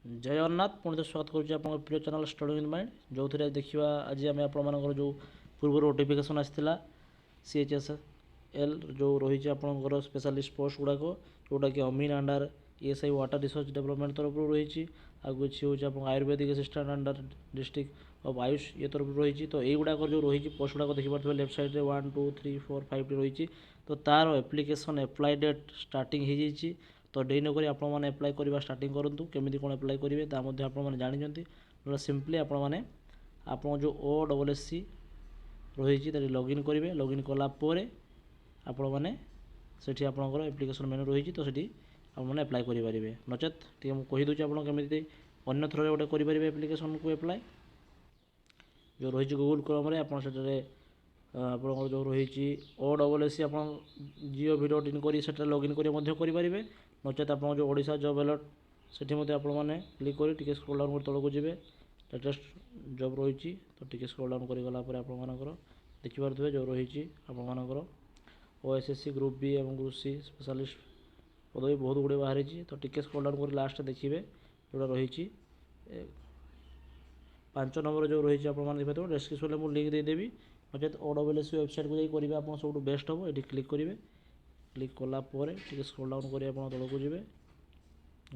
जय जगन्नाथ पुणी स्वागत करुच्ची आप प्रिय चैनल स्टडी इन माइंड जो थे देखा आज आम आप जो पूर्व नोटिफिकेशन आसाला CHSL जो रही आपंकर स्पेशलिस्ट पोस्ट गुड़ाक जोटा कि अमीन under ESI water research development तरफ रही आगे हूँ Ayurvedic assistant under district of AYUSH ये तरफ रही तो युवाक जो रही पोस्ट गुड़ाक देखिए लेफ्ट साइड में 1 2 3 4 5 रही तो तार एप्लिकेशन एप्लाई डेट स्टार्टिंग हो तो डेरी नक आपने एप्लाई करवा स्टार्टिंग करूँ केमी कौन एप्लाई करेंगे आपने जानते सिंपली आपने आप जो OSSC रही लॉगिन करेंगे लॉगिन कलापर आपण मैंने से आपंकर एप्लिकेशन मेनू रही तो से आपने एप्लाई करेंगे नचेत टी मुझे कहीदे आप केमी अन्य थ्रो गोटे करेंगे एप्लिकेशन को एप्लाई जो रही गूगल क्रोम आप आपंकर जो रही OSSC आप gov.in कर लॉगिन करेंगे नचेत आप जो ओडिशा जॉब अलर्ट से आपने क्लिक कर टी स्क्रॉल डाउन कर तौक जी लेटेस्ट जॉब रही तो टी स्क्रॉल डाउन करगलापर आपर देखिपे जो रही आपर OSSC ग्रुप बी और ग्रुप सी स्पेशलिस्ट पदवी बहुत गुड़े बाहरी तो टी स्क्रॉल डाउन कर लास्ट देखिए जोड़ा रही 5 नंबर जो रही आपने देखते डिस्क्रिप्शन में मुझे लिंक देदेवी नचेत OSSC वेबसाइट को जाइए करेंगे आप सब बेस्ट हम ये क्लिक करेंगे क्लिक कलापर टी स्क्रॉल डाउन कर तौक जी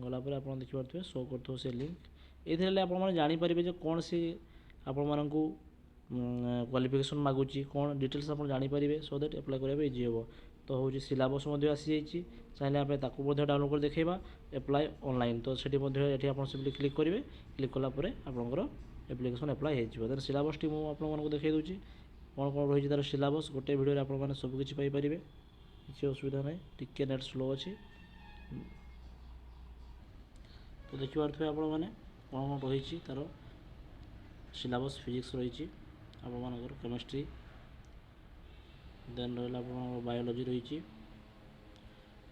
गलापर आप देखिपे शो कर से लिंक ये आपने जानीपर कौन सी आपण को क्वालिफिकेशन मागुच कौन डिटेल्स आप जानीपर सो दैट एप्लाई करेंगे इजी हम तो हूँ सिलेबस आसी जाइए चाहिए आप डाउनलोड कर देखा एप्लाई ऑनलाइन तो से आप सिंपली क्लिक करेंगे क्लिक कलापर आपंकर एप्लिकेशन एप्लाई हो देन सिलेबस टी मुझे देखा दूसरी कौन कौन रही तार सिलेबस गोटे भिडियो आपने सबकि पाइपर किसी असुविधा ना टिके नेट स्लो अच्छी तो देखिपे आप कौन कौन रही तार सिलेबस फिजिक्स रही आपर केमिस्ट्री देन रहा बायोलॉजी रही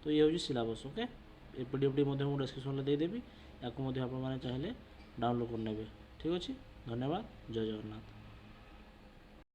तो ये हूँ सिलेबस ओके ये PDF मुझे डिस्क्रिप्शन में देदेवी या आपने चाहिए डाउनलोड करने ठीक अच्छे धन्यवाद जय जगन्नाथ।